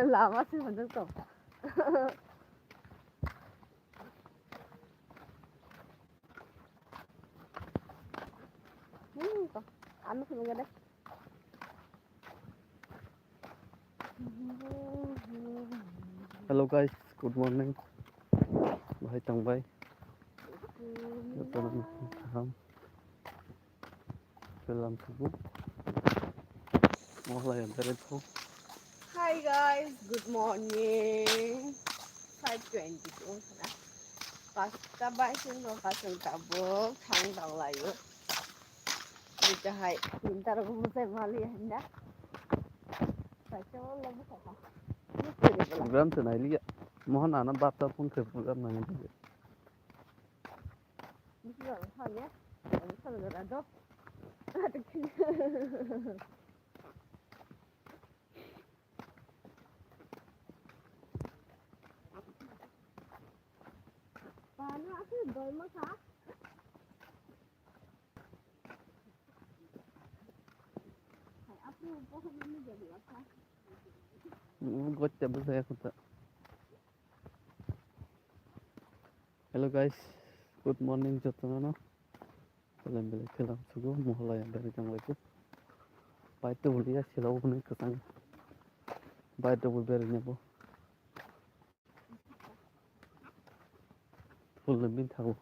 Lama sih bener tuh. Tuh, anu sebenarnya deh. Hello guys, good morning. Bhai Tang Bhai. Jotonan Kaham. Film subuh. Mulai dari itu. Hi guys, good morning. 5:22 na. Pasta ba sing no pasang tabok thang dang layo. Dito hay pintar ko mo sa mali handa. Pasta mo lang sa pa. Program tonight liya. Mohon anak bapak pun ke program nanya juga. Bisa hanya. Bisa ada. Paano ako dormo sa? Ay, ako po kami jadi apa? Gocap saya kata. Hello guys, good morning Jotonan. Film film subuh mulai dari jam itu. Baik tu boleh silau pun kesang. Baik tu boleh berinya po. Full lebih tahu.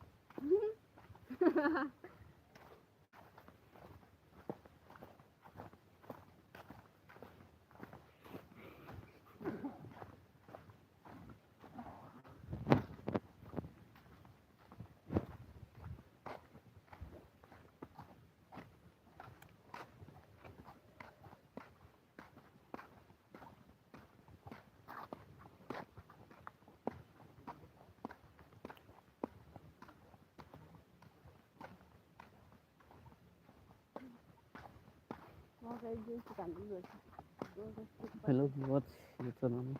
Hello viewers, Jotonan.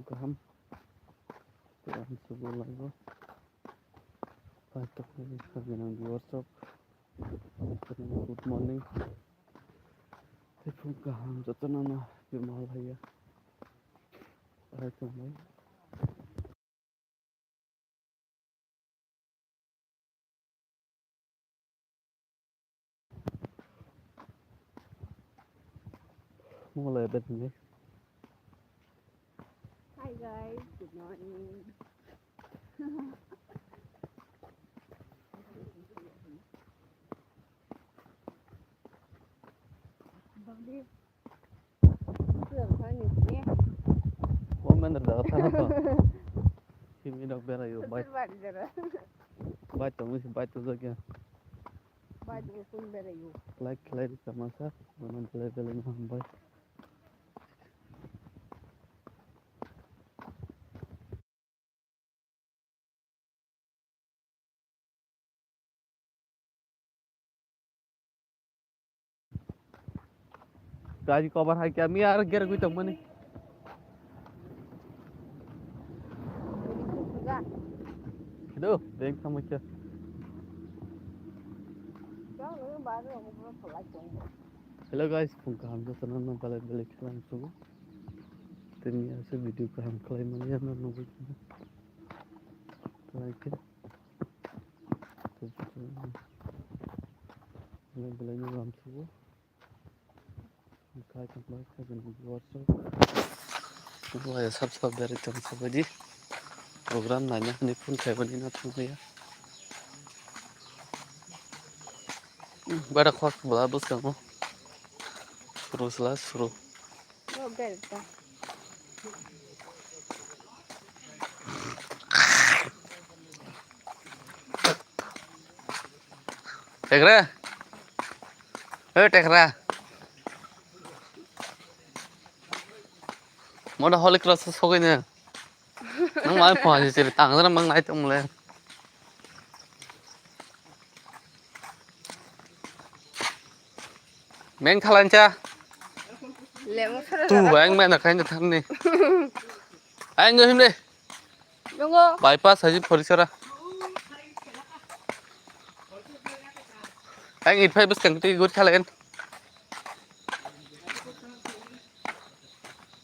Kaham. Film subuh lagi. Baik tu kalian viewers. Good morning. Film Kaham Jotonan. Himalaya. Baik tu baik. Mulai dari Hi guys, good morning. Bagi sửa ni ni. Woman ada apa? Kimi dok berayu. Baik baik tu mesti baik tu saja. Baik pun berayu. Like sama sah. Mana bela baik. Gaji cover hai kya? Mi yaar ger koi tamma nahi. Hello, bank sama kya? Hello guys, Kaham Jotonan na balik lang subuh. Tini ase video Kaham kalai mali na nubu. Like it. Balik lang subuh. Kai tak baik kan WhatsApp. Mulai सब dari jam sebeji. Program nanya ni pun saya bani na tu ya. Bada khwak bala bus kamu. Suruh. Oh, berta. Tekra. Tekra. Mau dah holik rasa sokenya. Nang mai phone ji ciri tang sana mang nai tum le. Men khalancha. Tu anh men nak kain tham ni. Anh ngơ him đi. Dungo. Bypass haji polisara. Anh ít phải bus kang ti good khalain.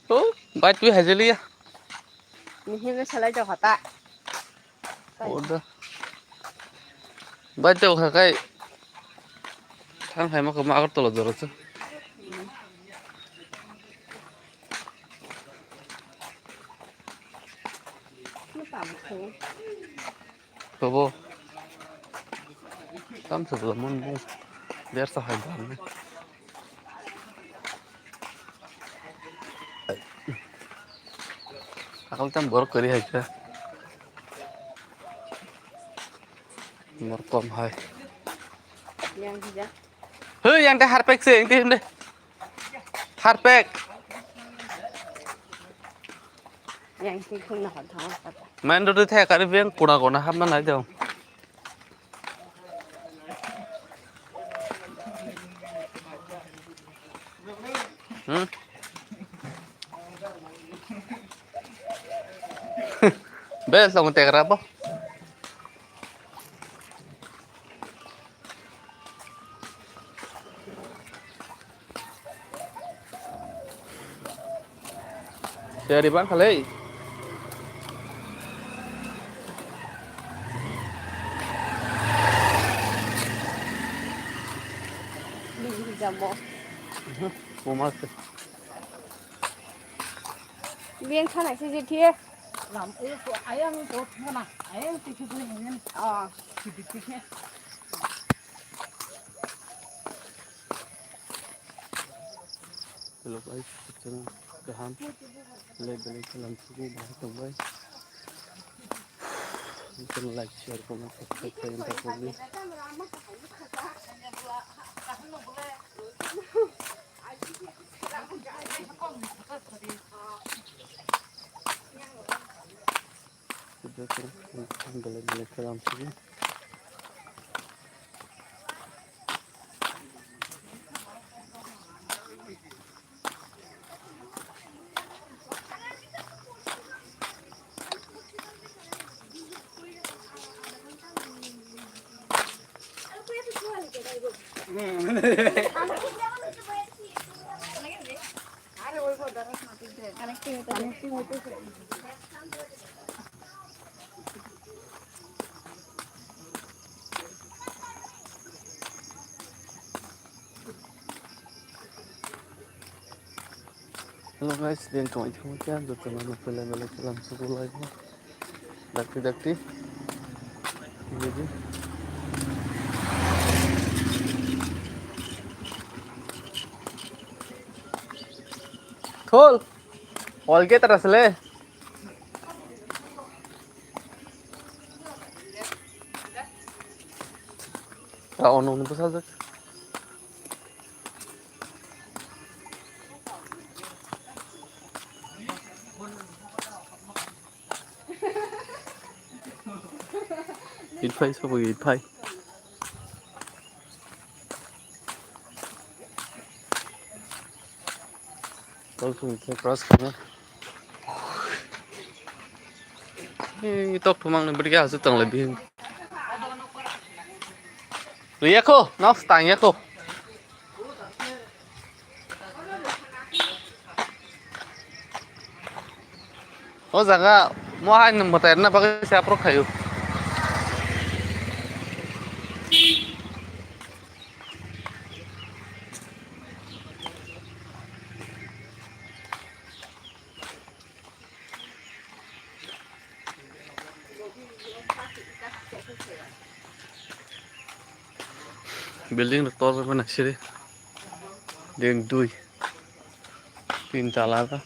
Oh, baik tuh hasil ya. Ini selai jauh kata. Udah. Baik tuh kayak kan kayak mau ke makar tuh loh terus. Ini tampung. Coba. Tam sebelum mau biar sahaja. Akal tam baru kiri aja. Merkom hai. Yang dia. Hei, yang teh harpek sih, yang teh harpek. Yang sih pun nak tahu kata. Main dulu teh kari biang kuna ham mana aja. Hmm. Bel sama teh kerapa? Dari bang kali. Ini jamu. Umat. Biang kan nak sih dia. làm ấy của ấy ăn tốt mà nè ấy thì cái này nên thì Hello guys, kita dahan level dalam suku bahasa Tumbai. Kita like, share, comment, subscribe, dan subscribe. Sudah terus level dalam suku. Hello guys, dan kemudian berteman level dalam suku lainnya. Dakti. Jadi. Cool. All के तरह से ले उन्होंने बसा दे Eat pie सब eat pie कल सुन के cross करना ये तो ठुमंग ने बढ़िया हंस तंग ले भी लिया को नॉफ तांग को oh zaga mau hai nemu terna pakai siapa kayu building tor mana sih deng dui pintala ta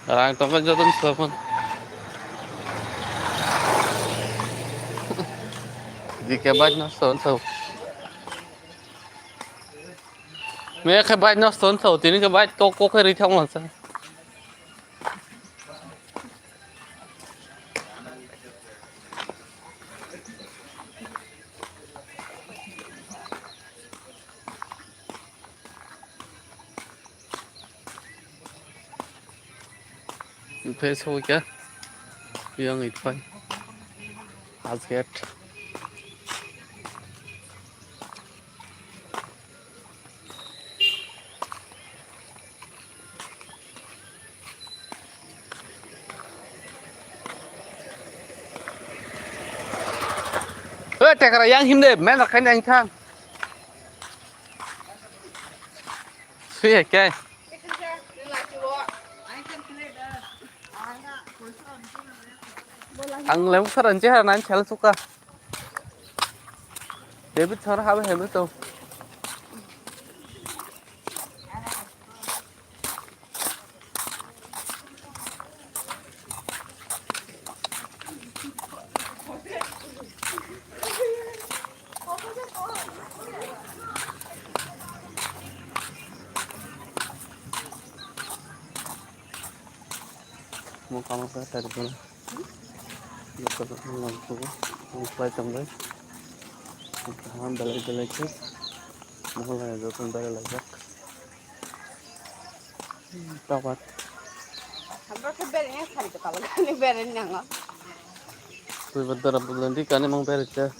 orang tongkat jatuh selatan di kebat nó sớm sâu mấy cái bát nó sớm sâu thì cái bát có cái đi trong là sao Facebook ya yang itu kan Asget Tekara yang himde, men rakan yang kang. Suy ke. Ang lem saran che hanan chal suka. David thar habe hebe to. Mau kamu ke tadi pun. Kita langsung mulai tambah. Kita balik ke. Mulai jatuh dari lagi. Tapat. Hampa ke berenya kali tu kalau ni berenya ngah. Tuh bentar bulan di kan emang beres ya.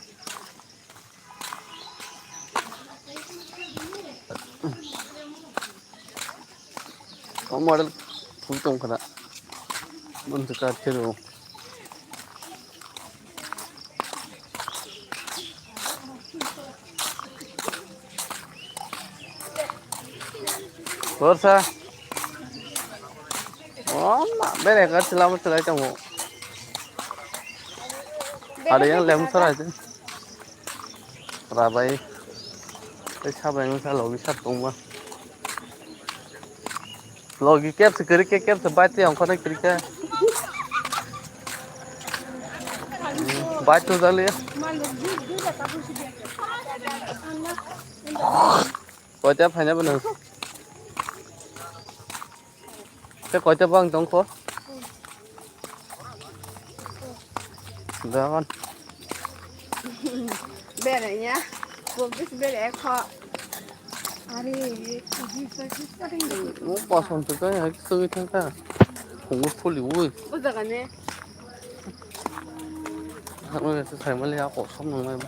Kamu model untung kena. Untuk kaca tu. Borsa. Oh, beres kan selamat selai kamu. Ada yang lem salah aja. Rabai. Siapa yang salah logi satu rumah. Logi kep sekali kep sebaik yang kau nak kerja. Baik tu dah lihat. Kau cakap hanya benar. Kau cakap bang tongko. Dah kan. Berenya, bukis berek kok. Oh, pasang tu kan yang sungai tengah. Hungus puli wui. Betul kan ni? Aku rasa saya melihat kosong namanya.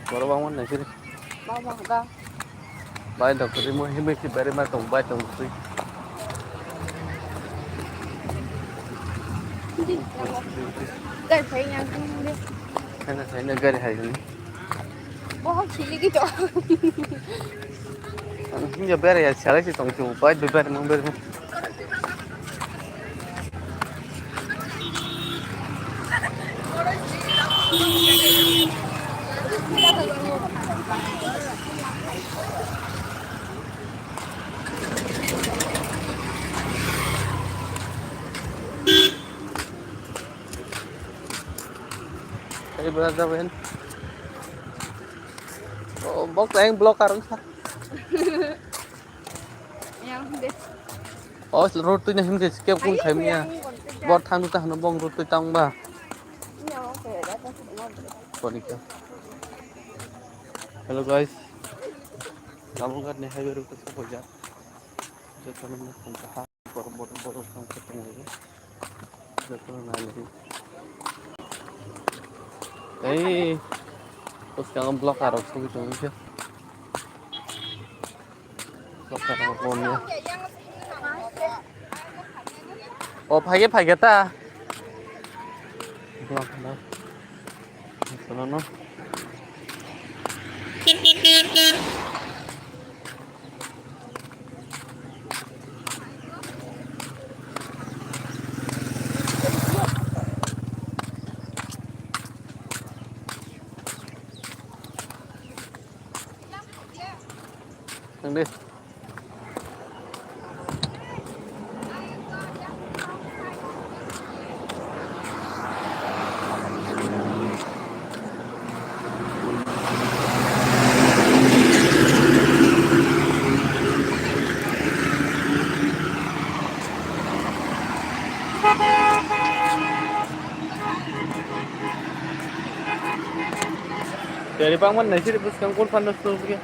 Baru bangun lagi ni. Bawa dah. Baik dah, kerja mah hidup si beri mah tong baik tong sui. Dah saya yang tu ni. Karena saya negara hari ni. Bawa cili gitu. Ini beri ya, salah si tong tu baik beri mah beri. Saya berada wen. Oh, box lain blok karun sah. Yang deh. Oh, road tu ni him deh sikap pun kami ya. Buat than tu than bong road tu tang ba. Yang saya dah tak semua. Konika. Hello guys. Kamu kan nih hadir ke sekolah. Jadi nama pengkah baru kamu ketemu ya. Jadi nama lagi. Terus jangan blok arah gitu aja. Blok arah bomnya. Oh, pakai ta. Blok arah. Sana no. Yang deh. Dari pangan nasi di puskang kur panas tuh begini.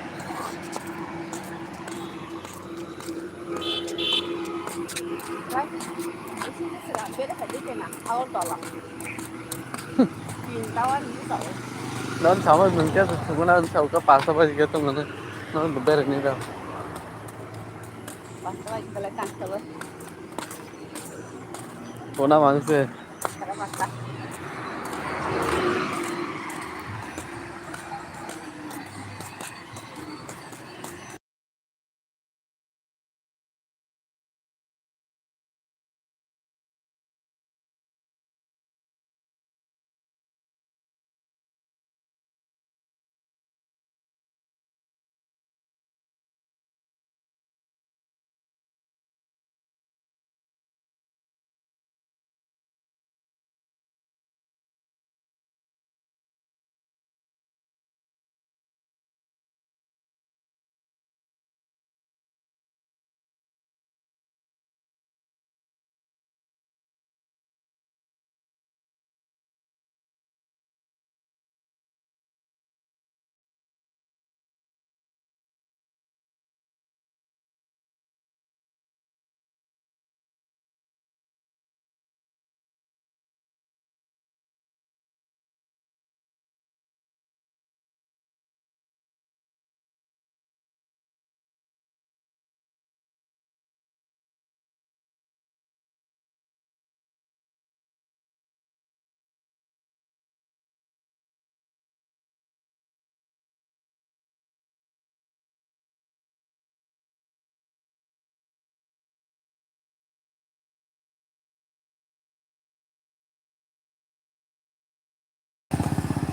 Right? This is just a bit of a dick and a $1. Pintawan dito. Non sama mungkin sebenarnya saya udah pas apa sih gitu mana. Non beber ini dah. Basta like balakan sa ba? Kona mangse. Tara basta.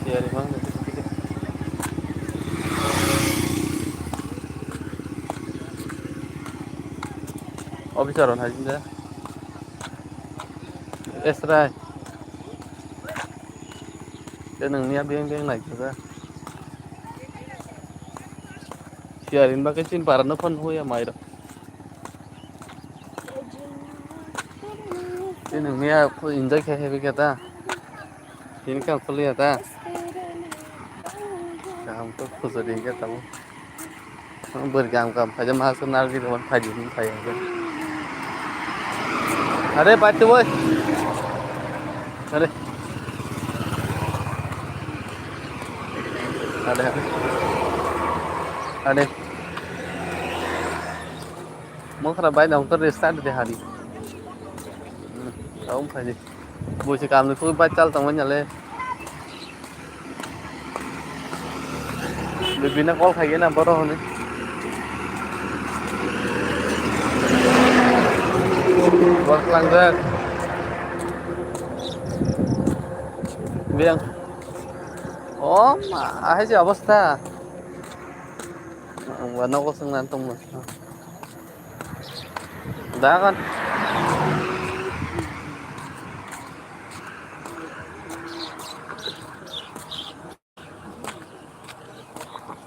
Dari mang nasi sedikit. Oh bisa ron haji dah. Esrai. Dan nang niat biang naik juga. Siarin pakai cin parano pun huya mairo. Ini niat aku enjoy kayak kita. Ini kan kuliah ta. Kamu tuh khusus dia tahu. Bergam-gam aja masuk nari di depan pagi ini kayak gitu. Ada patu boy. Ada. Ada. Ada. Mau kerja baik dong terus di hari. Tahu pagi. Buat kamu tuh bacal temannya le. Bibina call kayak gini apa roh nih? Buat langgar. Bilang, oh, aja অবস্থা. Warna kosong nantung mas. Dah kan?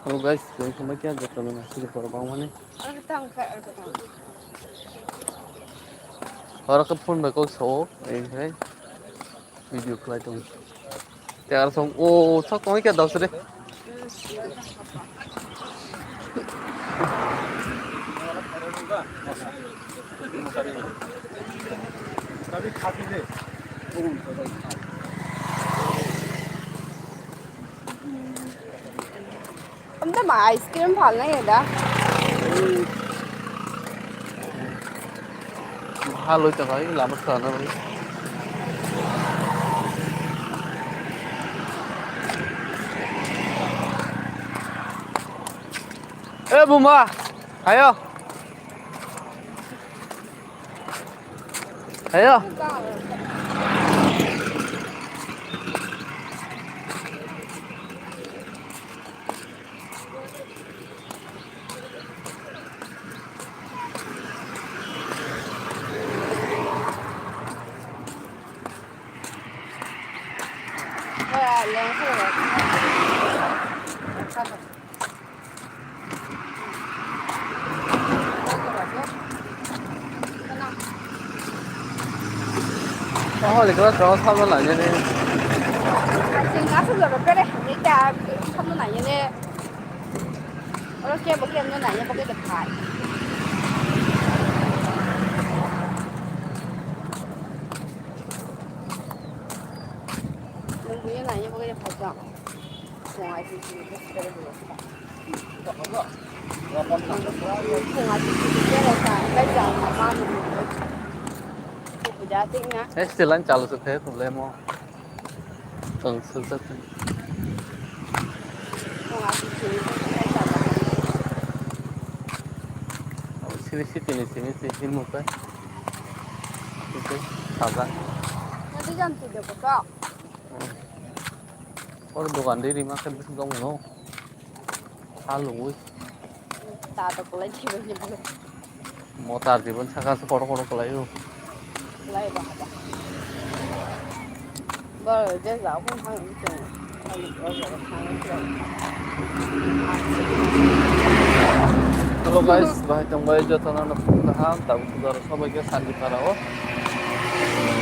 Halo guys, jangan sampai kia jatuh nasi di bawah mana? Ano tang ka? Orang ke phone berkau show, ini video kelai tuh. Tiada song, oh, sok kau ini kia dah sudah. Tapi খাবিলে Amda ma ice cream ভাল লাগে এটা ভালো তো ভাই লামত খানা ভাই Bumba ayo ayo Lang ko ba? oh di kelas kau sama nanya nih Kasi nga sa laro pero hindi ka sa mo na nãy nè nó kia bữa kia nó nãy bữa kia được phải nó bữa nãy bữa kia được phải chọn ngoài thì cái cái được ngoài thì cái là sao bây giờ mà ba mình cũng giá tính á Istilah calon sukses problemo. Sukses. ngoài thì cái là Sini sini muka. Oke, sabar. nó đi dần thì được có Orang dokan diri makan bisa kamu no. Halu, ta được lấy chi bao nhiêu motor di pun saka seporo kelayu. lấy vào hả bơ cái dạo cũng hay cũng chừng hay được ở rồi Halo guys, baik kembali jatuhan anak pemerintahan, tahu saudara sebagai sandi parao.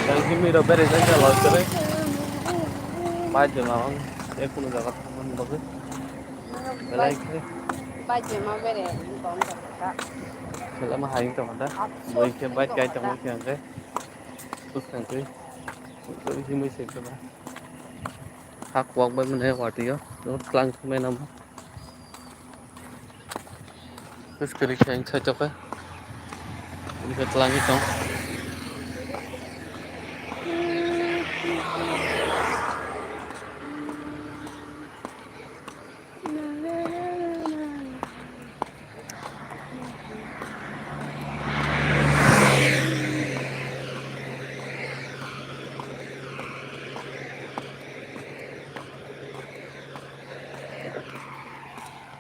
Dari sini udah beres aja loh, cerai. Baju lawan, aku udah dapat teman bagus. Belai kiri, baju mà về để còn cả selama hari itu ada. Baik ya, baik kayak teman yang ke. Terus nanti, dari sini sih kena. Hak uang bener waktu ya, terus langsung main nama. Terus kerja yang cocok ya. Ini ke telangi dong.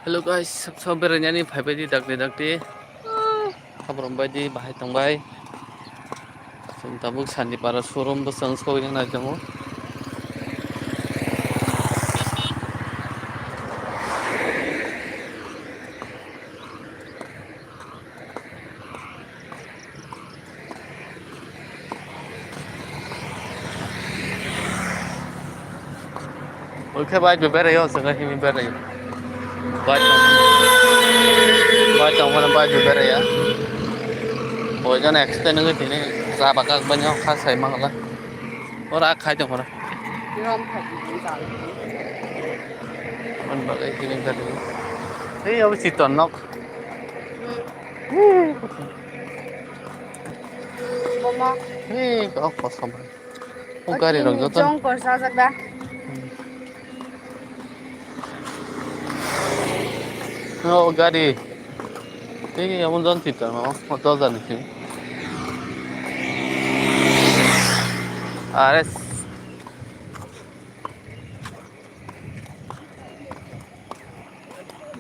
Halo guys, sampai nih भाइबायदि दागदे खाब्रम बायदि बाहाय थांबाय जों दाबो सान्दिपारा श'रुम बेसेबां सहैनो नागिरदों Oke baik beberapa setengah ini beberapa baik mana baik beberapa ya oh jangan extend lagi ini saya bakal banyak khas saya malah orang khai dong orang rom phải đi dạo mình bakal ini beberapa ini apa sih tonok mama ini kok kosong không cái gì rồi cho tôi trong còn sao ra đây गाडी ini yang mau kita mau motor dan sini Ares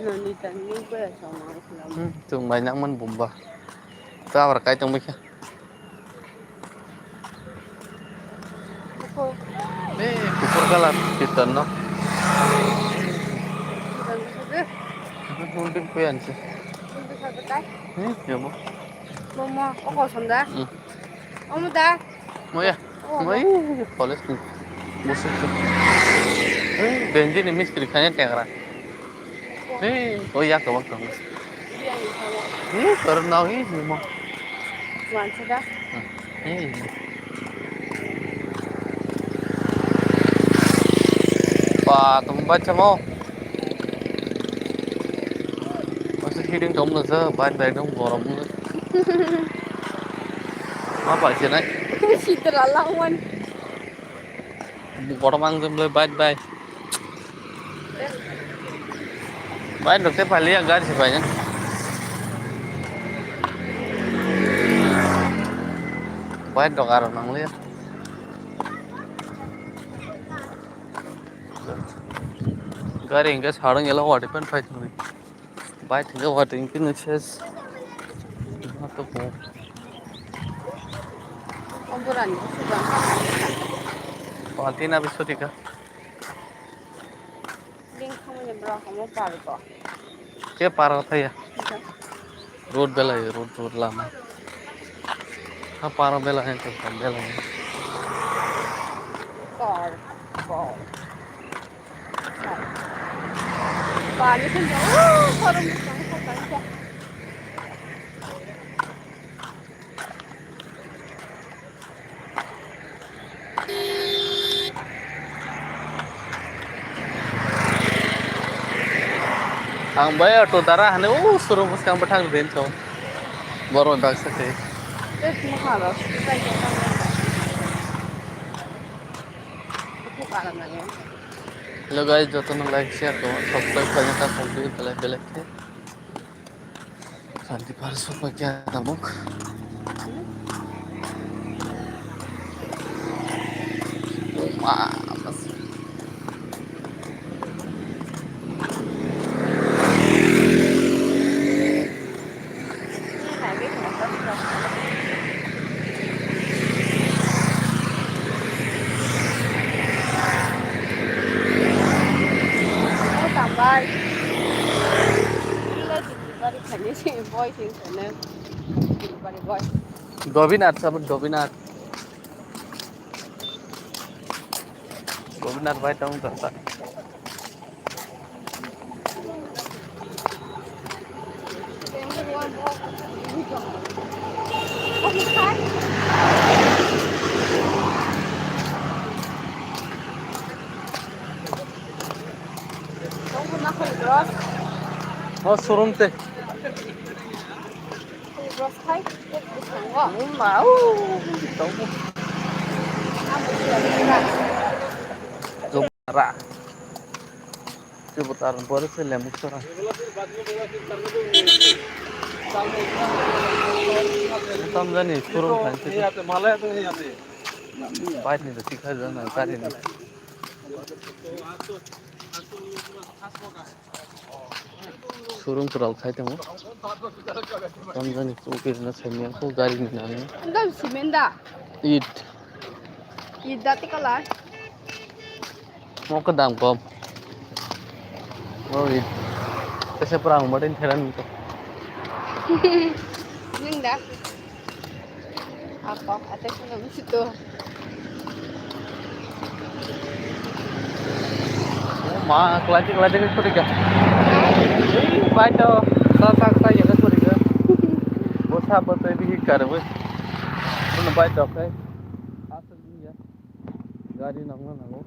nó đi tận những cái sao mà làm chung banyak man bomba ta berkait trong miknya cô nih kukur kalah kita no dan itu mungkin kuyan sih untuk satu tay ya mau mama kok sonda kamu dah mau ya mau ini polis nih musik tuh bensin ini mistri kayaknya tenggelam oh iya kawan kamu dia ni sama karena ini mau tuan sudah Pak tempat mau masih hiding kamu nasa baik dong gorong apa sih nak si terlaluan gorong mang baik được cái phải liếc gắt thì phải nhá baik được à nang liếc garing cái sarang yellow water pen phải thôi baik tinggal water ini nuches atau mau omburan sudah Patin habis itu tiga link kamu nyebrang kamu paru kok क्या पार होता है road बेला है road Lama हाँ पार बेला है तो कम बेला है kor 많이 생겨. 오, 사람 무쌍 사단자. Ang bayar to darah ne suruh muskang batang den to. Baru bag sakit. Terus mau harus kita jangan aku parah nanya. Hello guys, joto nang like share ko, subscribe करने का complete bell bell के शांति पार सो पर क्या तमुक mas Ini lagi kenapa sudah mau tambah. Ini lagi dibalik hanya sih boy sih sana. Dibalik boy. Gobinat सब Gobinat Gobinat भाई town करता Yang kedua mau ini dong. Oh, bukan. Kamu pernah ke Ibros? oh showroom te Ke Ibros Hai? Bukan kok. mau tahu Kamu sudah lihat. Gobara putaran baru se lemuk sora tam jani showroom fancy बात नहीं तो सिखा जाना कार्य नहीं showroom पर आल खाते हैं हम जाने तो के ना सेमिया को गाड़ी नहीं आने Enggak simen dah. ईट Tidak tikalah. mau ke dalam kom oh ईट कैसे perang मर्डन ठहरन तो Ini dah. Apa? Atas nama situ. माँ क्लाची क्लाची के छोड़ क्या बाय तो साथ साथ ये ना छोड़ क्या वो साथ बस ये भी कर वो तुम बाय तो क्या आज तक नहीं है गाड़ी ना हो ना हो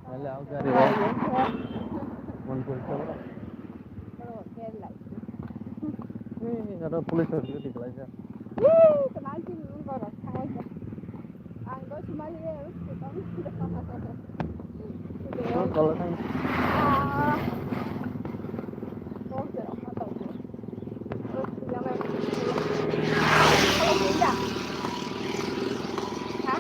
पहले आओ गाड़ी वो मन को चलो Kalau kayak like. नहीं अरे पुलिस वाले भी दिखला जा Kenapa sih belum korok? Anggo cuma lihat kita तो kalau kan Ah. Oh, sudah apa tahu. Terus yang lain. Kalau tidak. Hah?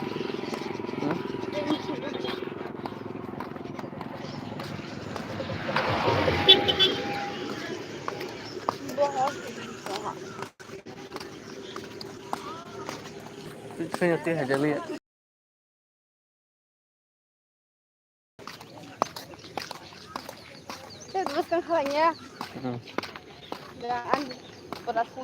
पीछे जाती है जल्दी Saya teruskan halnya dengan berasa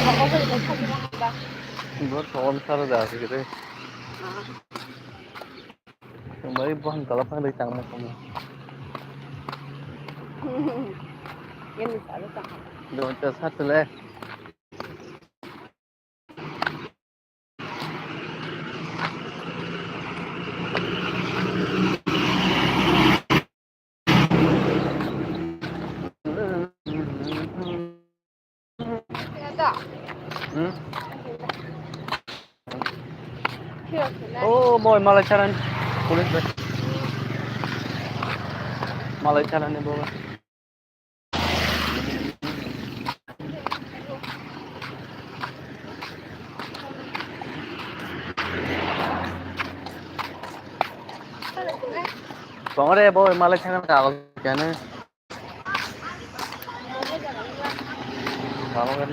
Apa boleh baca juga? बहुत कौन सारा जा सके थे भाई बहुत गलत है लेकिन मैं कम Ini salah sama. दो चार साथ ले Ada. oh boy malah jalan pulis deh malah jalan nih bawa Bóng đây boy malah jalan kalau kayaknya kalau kan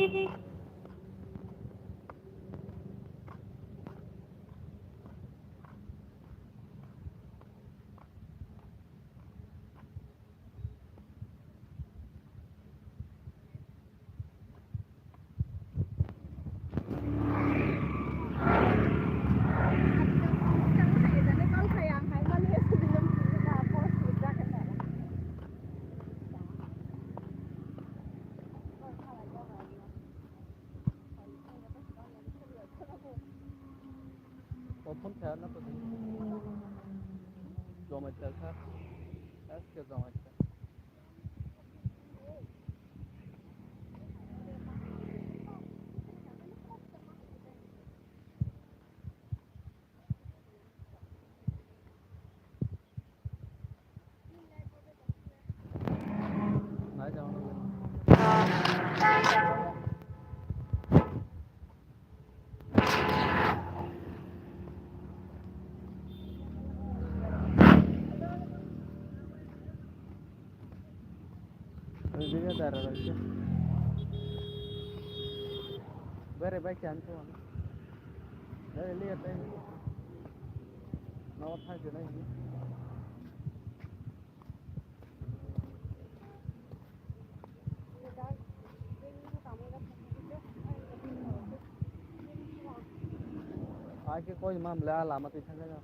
Con sayang hai mà lihat sebelum kita post kita kan ya. প্রথম fair না প্রথম জমাইতে থাক আজকে জমাইতে নাই যাওয়া ওই জায়গায় দাঁড়া রয়েছে বেরে বাইকে আনতে মানে বেরে লিয়ে তাই নাও থাকবে না आके कोई मामला अलामत ही था ना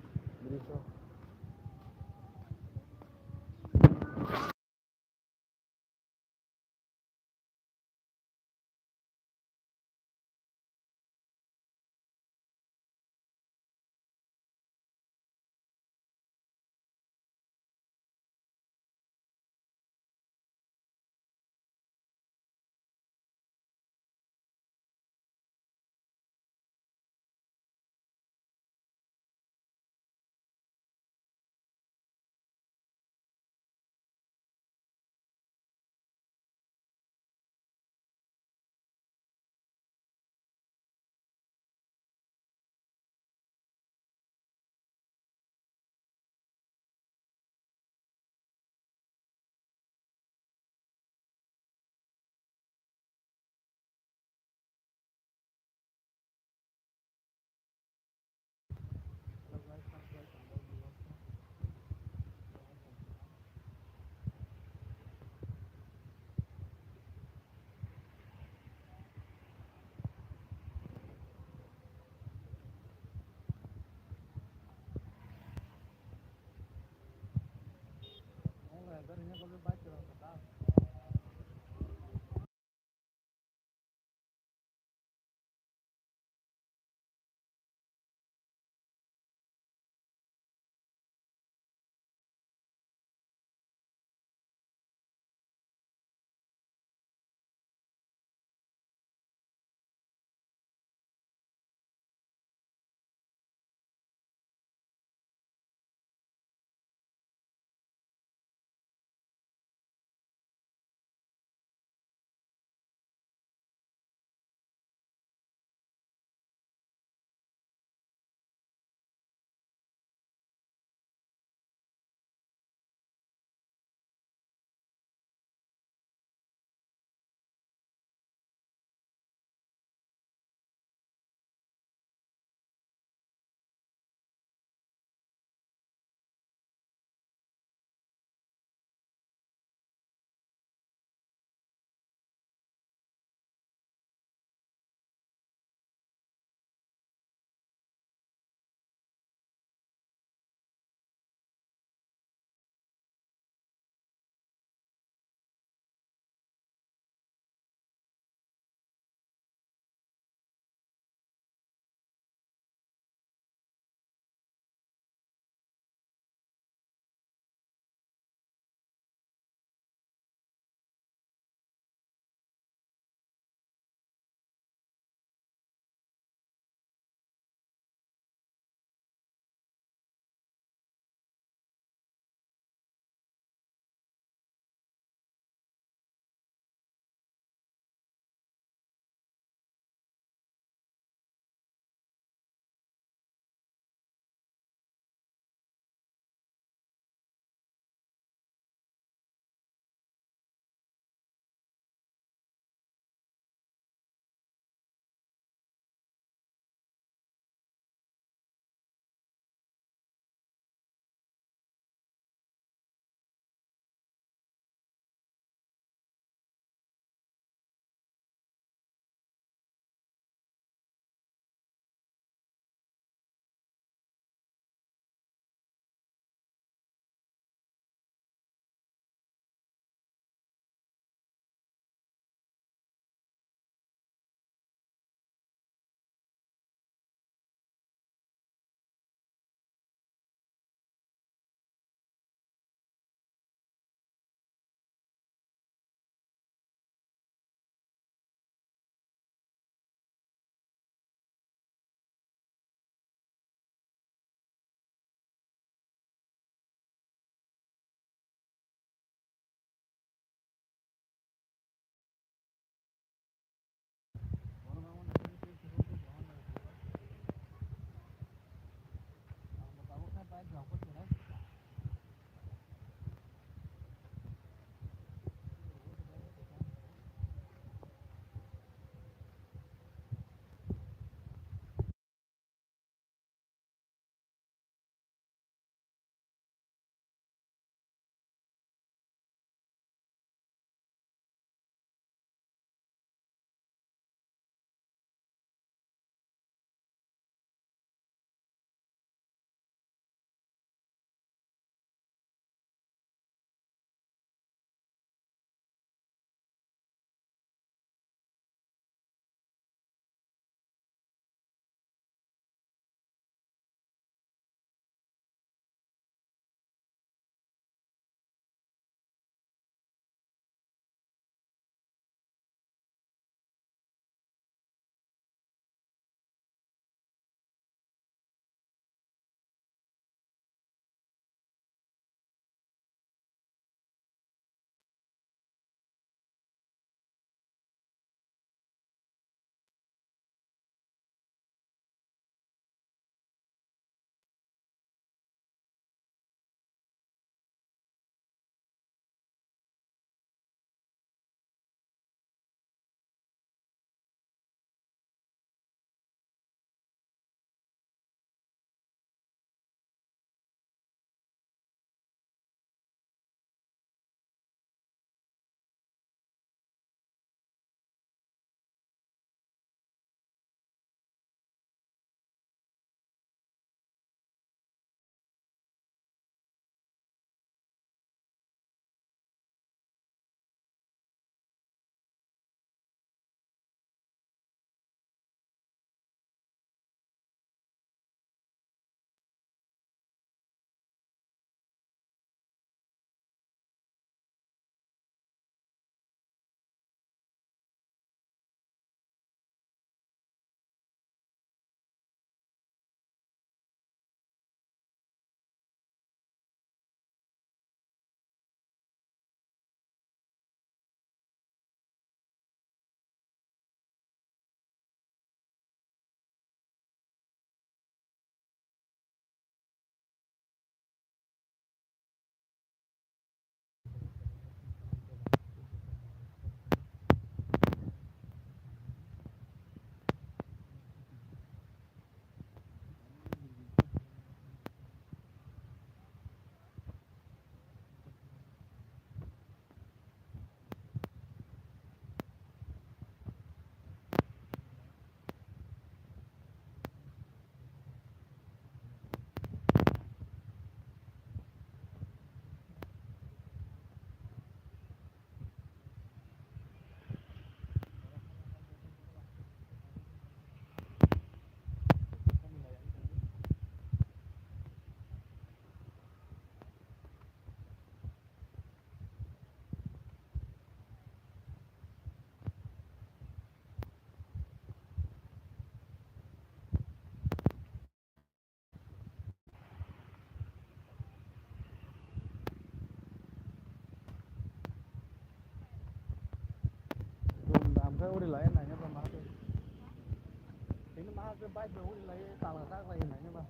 bay đồ lấy tao là tác này này nhưng mà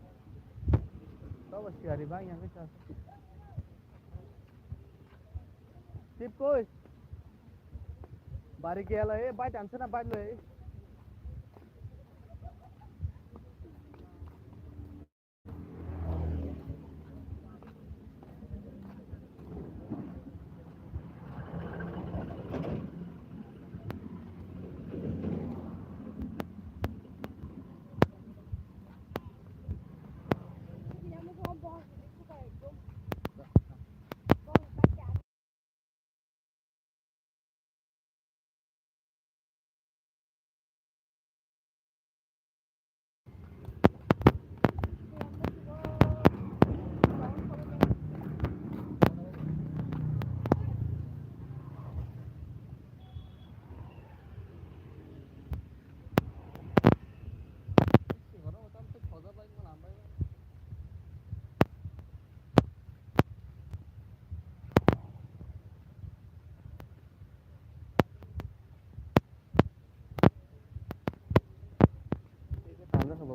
tao mà sửa thì bao nhiêu cái sao tiếp coi बारीक यायला हे बाय त्यांचं ना बाजलोय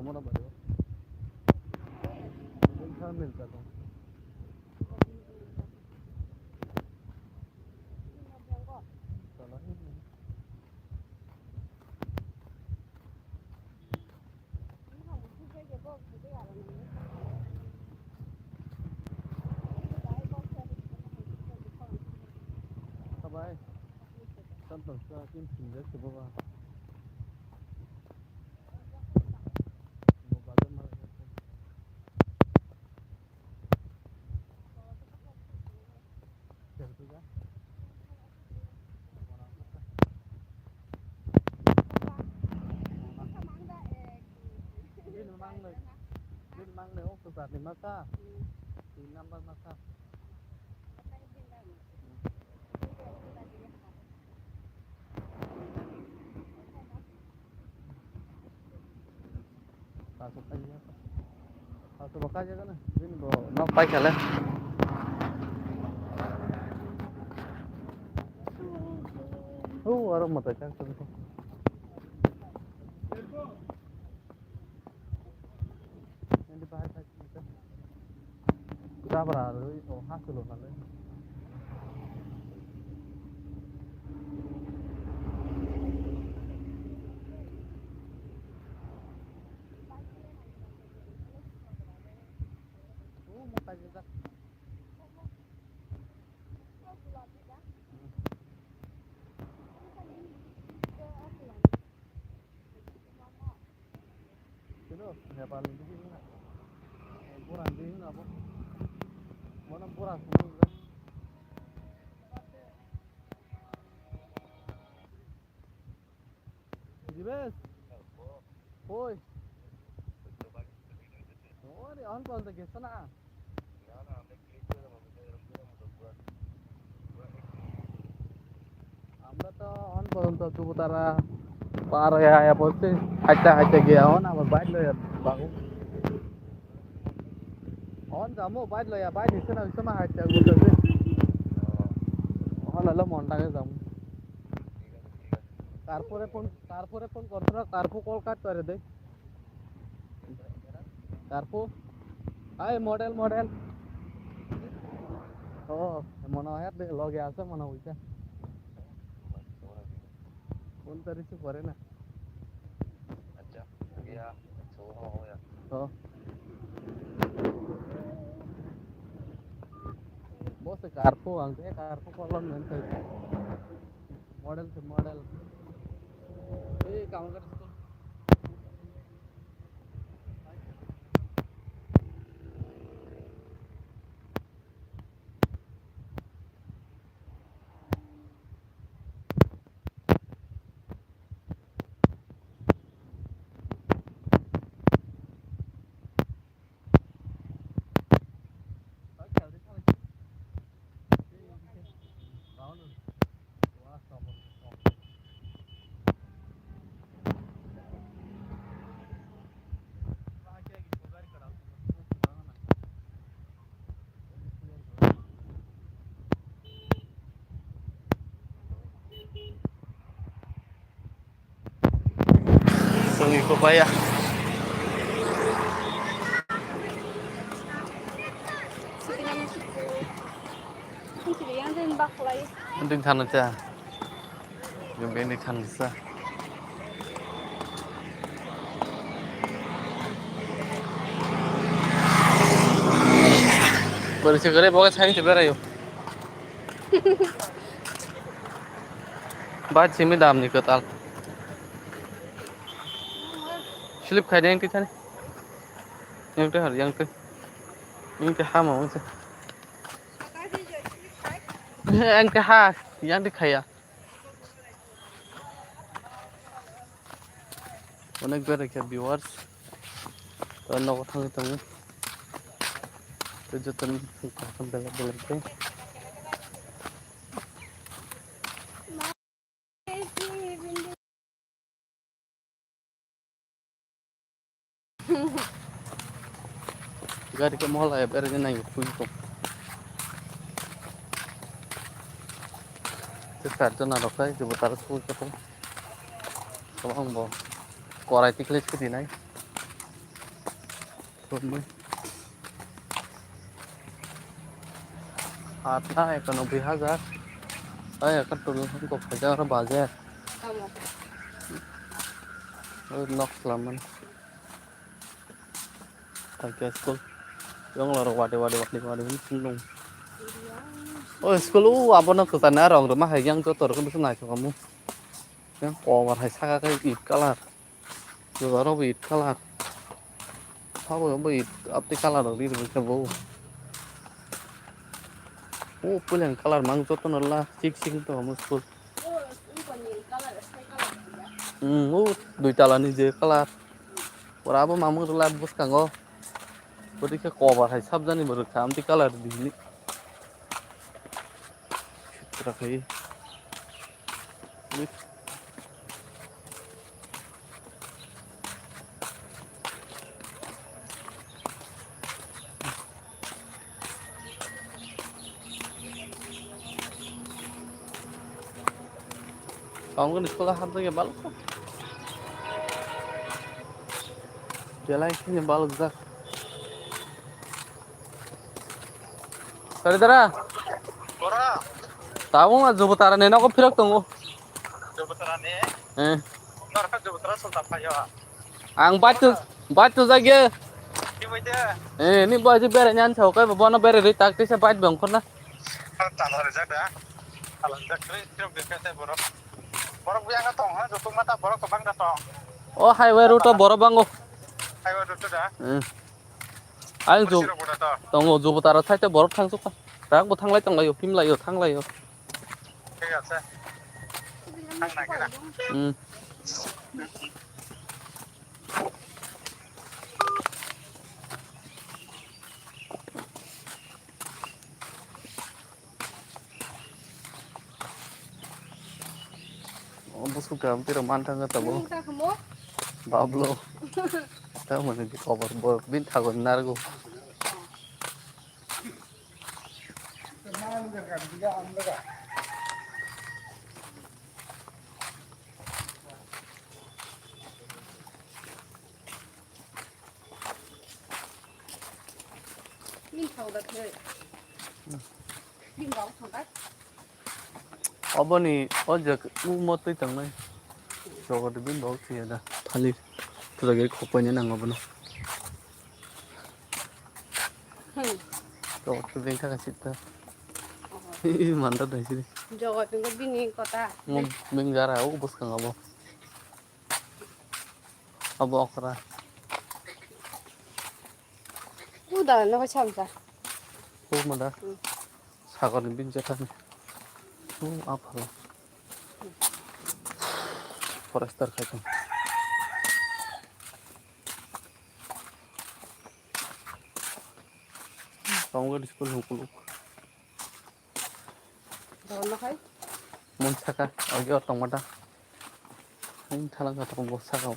Vamos a ver. मिलता था चला ही नहीं सब आए सब बच्चा किन सुंदर से बाबा mang này ông tự ni maka di number maka masuk aja kan ini bawa nak pakai lah orang mata cak tu ini bahasa kita berapa lah oh hasil loh kan ya paling di sini kurang di sini apa mana kurang semua Jibes oi oh ini on call tak kesana আমরা তো on পর্যন্ত চুবতারা পার হয়ে আয়া বলছে হাইটা হাইটা গিয়া হন আমার বাইক লইয়া বাবু অন যামো বাইক লইয়া বাইক নিছে না সময় হাইটা বলতেছে হন হলো মনটাকে যামো তারপরে ফোন করছ কারপু কল কাট করে দে কারপু আই মডেল ও মনে হয় লগে আছে মনে হইছে फोन तरीच करे ना अच्छा गया हो बस कारपो आंगे कारपो कॉलम नहीं मॉडल से मॉडल ये काम कर इसको Sungai Kopaya Đừng thằng nữa cha. Đừng bên đi thằng xa. Bởi chứ cái đấy bố cái sáng thì biết rồi. Bát chỉ mới đàm này cơ tal. Slip khai đen cái thế này. Nhưng cái hạt yang cái. Nhưng cái ham mà không sao. Anh cái ha, yang đi khai à. অনেক বেড়ে কে viewers তো knock থাঙ্গে থাঙ্গে তো যতন কথা বেলা বেলাতে गाड़ी के मोहल्ला है बेरे नहीं फुल को तो सार तो ना रखा है जो बता रहा फुल को तो हम वो कोराई टिकलेट के दिन आई तो मैं आता है कनो बिहार जा अरे कर तो हमको फजा और बाजे और नॉक लामन ताकि school yang lorong wade sulung oh sekolah apa nak kesana orang rumah yang kotor kan bisa naik kamu yang kotor hai saka kayak it kalar juga it kalar apa yang it apti kalar di bisa bau oh pulang kalar mang kotor nollah cik tuh kamu sekolah oh dua jalan ini je kalar berapa mamu nollah bos kanggo berarti ke kotor hai sab jani baru kamti kalar di sini terakhir kamu kan di sekolah harusnya balok kan jalan ini balok dah saudara tahu nggak jembatan ini aku pirak tunggu Jembatan ini, eh nggak ada jembatan Sultan Paya. ang batu saja Gimana? ini baju bere nyan chau kai bono bere ri tak ti se bait bang khona Tanah rezak dah. Kalau rezak terus dekat saya borok. Borok yang nggak tong, jutung mata borok kebang dah tong. oh highway route boro bango Ayo dulu dah. ang ju Sirap udah tong. tongo ju butara thai te boro thang suka rang bo thang lai tong lai yo phim lai yo thang lai yo Kayak apa? Tang nak kena. busuk kam ti roman thang ta bo bablo ta mane di cover bo bin thagon nargo Mình thầu được rồi. Mình gõ thằng đấy. 어머니 어제 우모 또 있던 거야 저거도 빈 먹지야 팔리 그러게 kopanya nang ngono to to den ka sita mantap deh sini Jawa Tengah bini kota. ngom menggara aku bos kang abo abo okra Udah, nó 참자. 오 뭐다 사과는 빈자타네 오 아파라 포레스터 खाइथों कांगड़ school हुकुलुक Jawa nó thấy. mon saka agi otong mata ang thalang ka tong bosa ka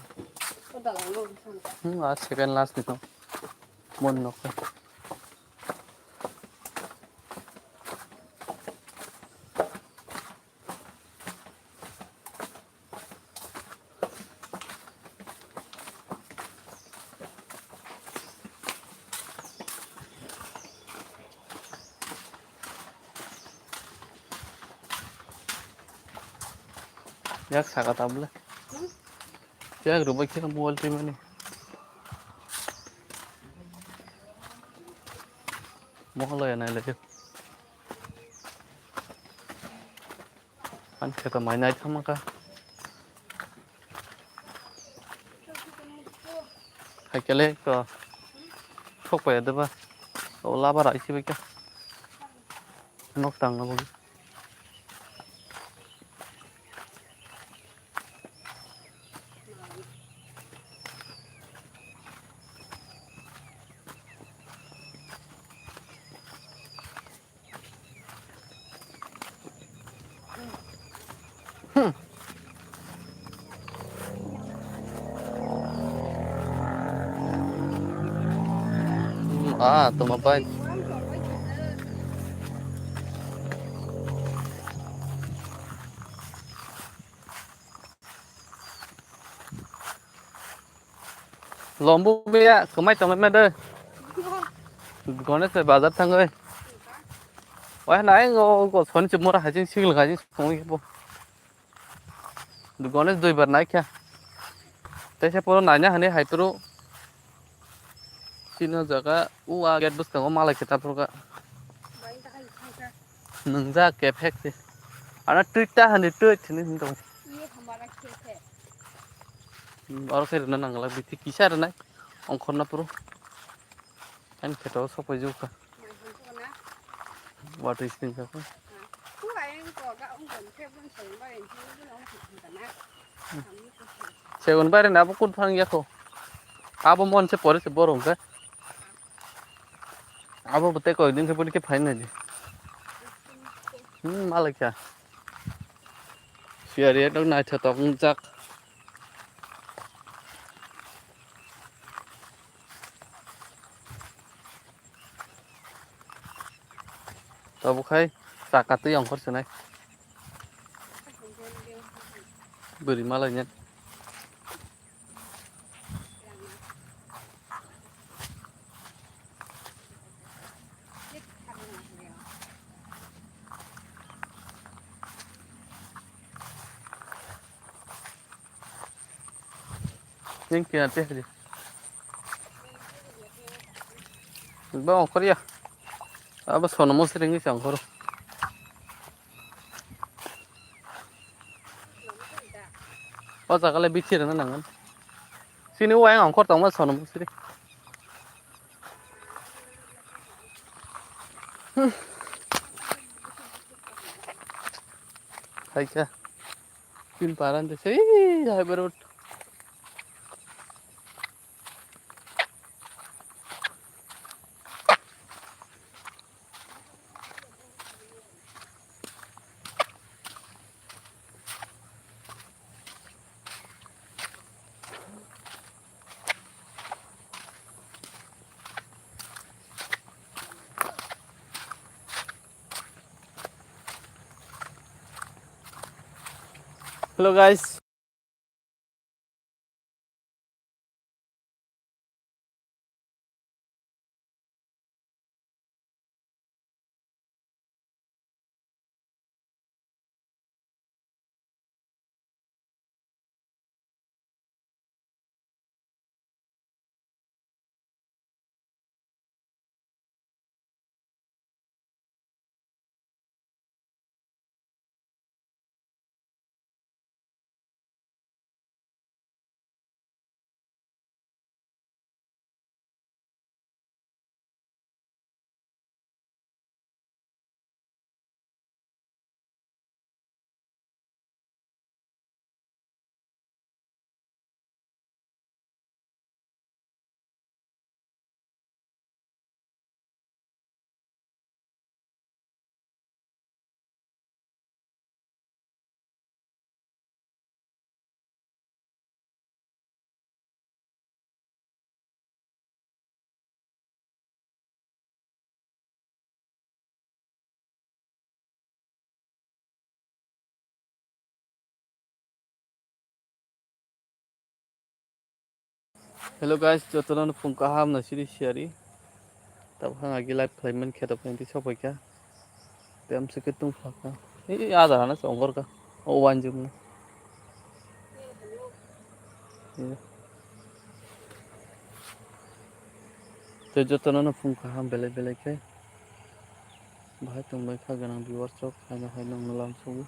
Udah lah, nó 참자. आज second last nito mon nok yak sakat abla yak rubai kira mobile team ini mohon lo ya naik lagi kan kita main aja sama kah hakele ke kok ya deh bah olah bara isi bekas nok tang apa ah tuh apa lombu bia kemai tầm mấy đây còn nó sẽ bảo rất thăng ơi wah nãy ngô có xuân chụp mua ra hai chân xinh là hai chân không biết bộ còn nó đôi bật nãy kia thế sẽ phụ nãy nhá hắn ấy hai turu xin nó giờ cái get bus cái mà lại kita pura nung ra kẹp hết đi anh tuyết ta hắn ấy tuyết thì nên đâu और फिर ना नंगला बिथि किसा रे ना अंखर ना पुरो N खेतो सफाय जुका वाटर स्क्रीन का सेवन बारे ना कुन फांग याखो अब मन से परे से बरम का अब बते कोई दिन से बोल के फाइन है माल क्या शेयर ये तो ना छतो जाक tao bukai sakat tu yang korsen ay beri malahnya yang kena teh dia bang kor ya अब सोनमो से रहेंगे शंकर और जगह बीच रहना नंगन सिनी वायं अंकर तंग सोनमो से हाय क्या किन पारन दे सही हाय Barot Hello guys. Hello guys, jotoran fungka ham na siri shari. Tab hang agi live claimant khetap nanti sopai kya. Tem sekitung fakka. Ini ada na songkor ka. O wanjum. Iya. Jotono fung kaham belek-belek ke. Bahai tungbai ka ganang viewers chok haino haino ngulam sugu.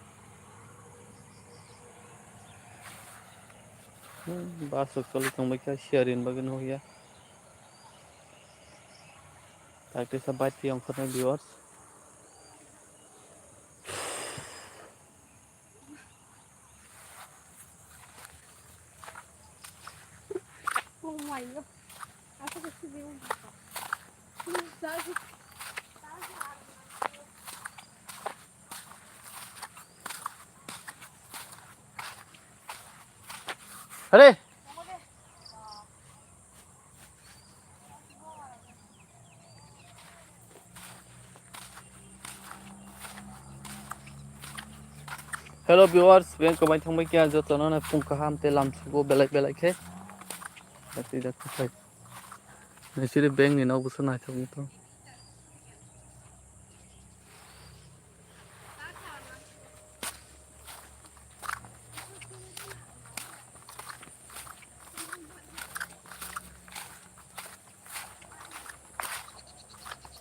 Bahas kali tungbai ka sharein bagin ho ya. Takti sabai tiang khone viewers. Oh my god. Aku kasih dia un poco. Hare. Hello viewers, ben kamai thangbai kya jotono na fung kaham te lam sugu belek-belek ke. Takti dak khai. Nesiri beng ni nau busu na thang to.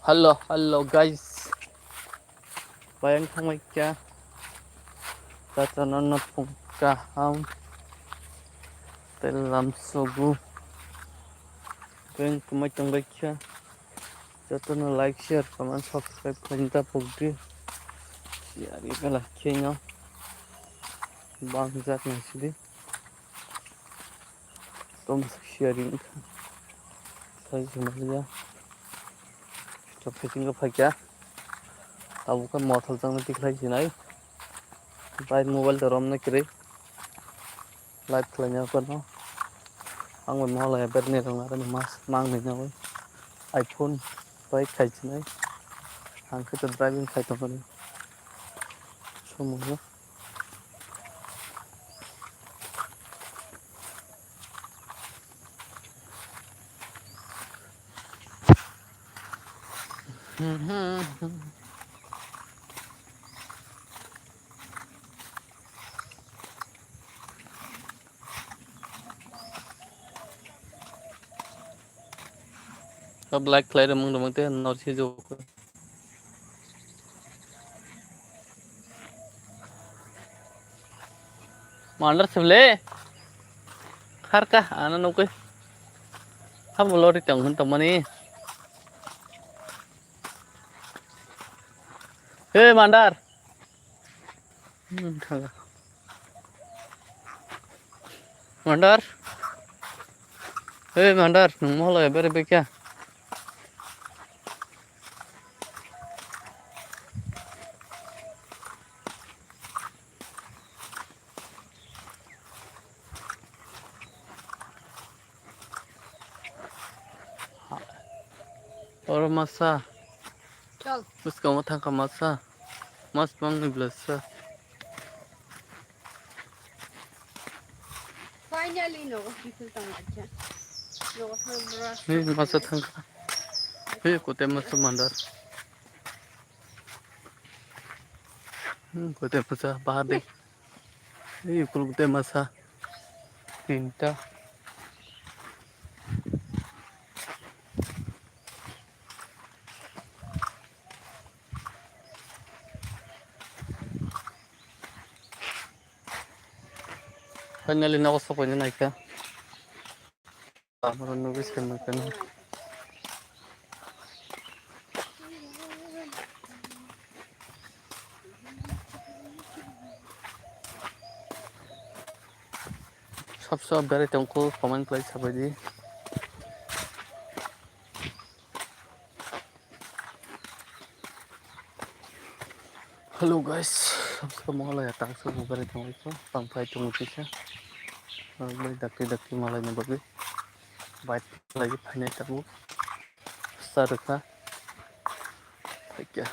Hello guys. Bayang thangbai kya jotono na fung kaham te lam sugu. Ben kamai thangbai kya jotono like, share, comment, subscribe khainta pugdi. Yari bela kenya. Bang zat nasidi. Tom sharing. Sai jumalia. Stop fishing ka kya. Tabu ka mothal jang dikhai jinai. Bai mobile to rom na kire. Live khlanya ko no. Ang mo hala ya berne rong ara ni mas mang ni na iPhone bai khai jinai. Ang ka to driving khai to ni. Somo no. Ka black clay mong domang te nor si jo. Mandar semle. Khar ka ana no ke. Ham lori tang hun tamani. Hey Mandar. Thaga. Mandar. Hey Mandar, nung mo hala ya bere be kya. Or masa. Chal. उसका मथा का मसा मस्त मंग ब्लसा Finally, no. People don't like it. No, brush. ये मसा थंका ये कोते मसा मंडर कोते मसा बाहर देख ये कोते मसा इंटा finally na ko niya na ka amaro nubis kan kan सब बेरे तुमको कमेंट प्लेस सब जी हेलो गाइस सब माला ya tak सब बेरे तुमको sampai tunggu sisa beli dakti malah nya bagi baik lagi banyak tabu sarka ya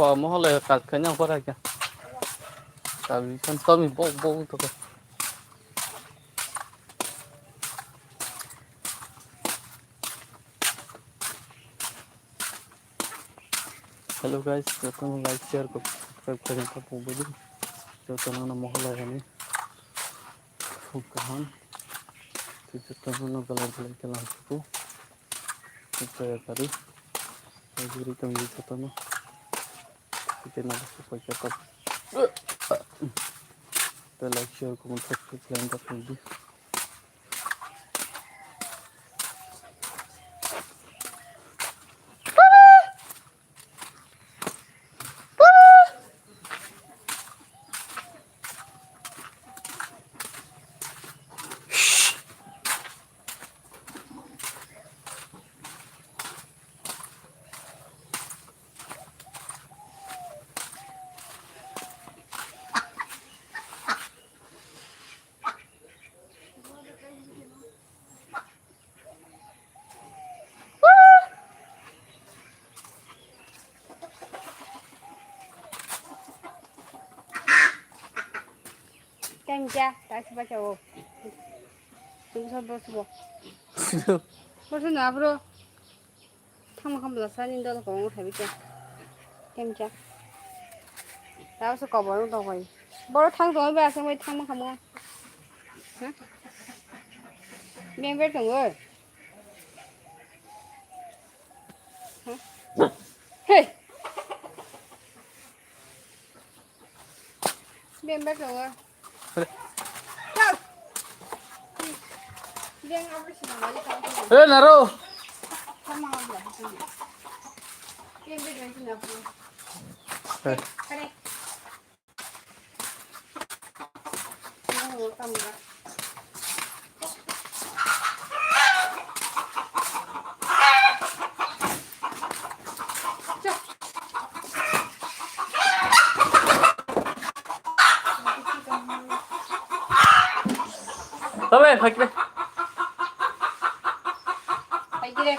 mohole kat kanya pora kya kami kan kami bau to hello guys jotono like share ko subscribe kare ta bobo jotono na mohole yani fukahan jotono na galar kelam ko saya kari jadi kami jotono kita na supaya kita like share comment subscribe kalian tak perlu Kengja, tak sebab jauh. Tunggu bos. Bos na bro. Thang kham la san in da ko habi ke. Kengja. Tao sẽ có bao nhiêu vậy? Bao thang rồi bây giờ mới thang mà không hả? Miếng vết rồi. Hả? Hey. Miếng vết rồi. Chào. Miếng áo vết rồi mà đi eh naro thang mà không được. Miếng vết rồi thì nào? eh Đây. Nó cầm ra. Tabe fakre Phải đi đây.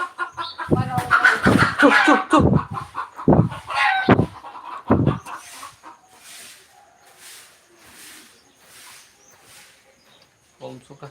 Qua đâu? tuh om suka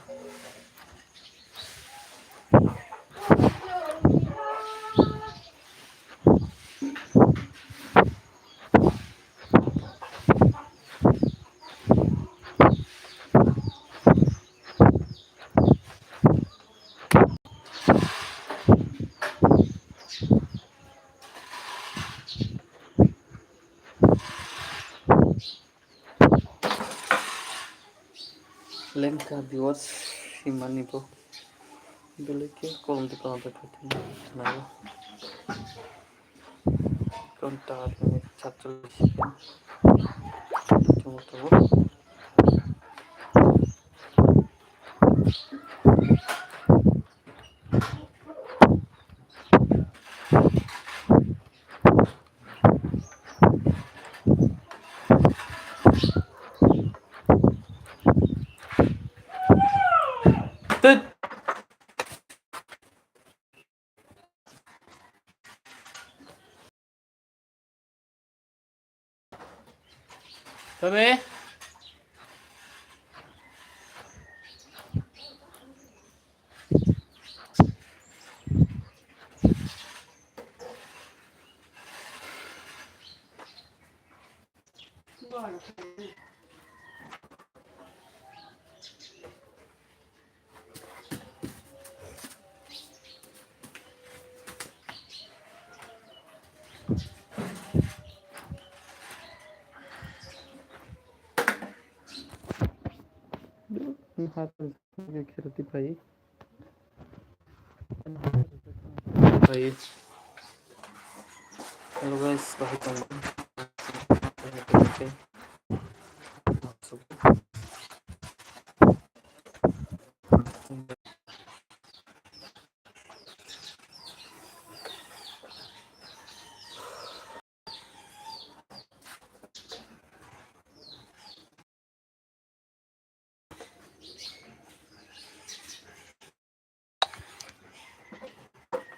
lengka viewers simani po belike kolom di kolom berkati nayo kontak ini satu sekian tunggu tut tabe harus kirti pai hello guys, bakit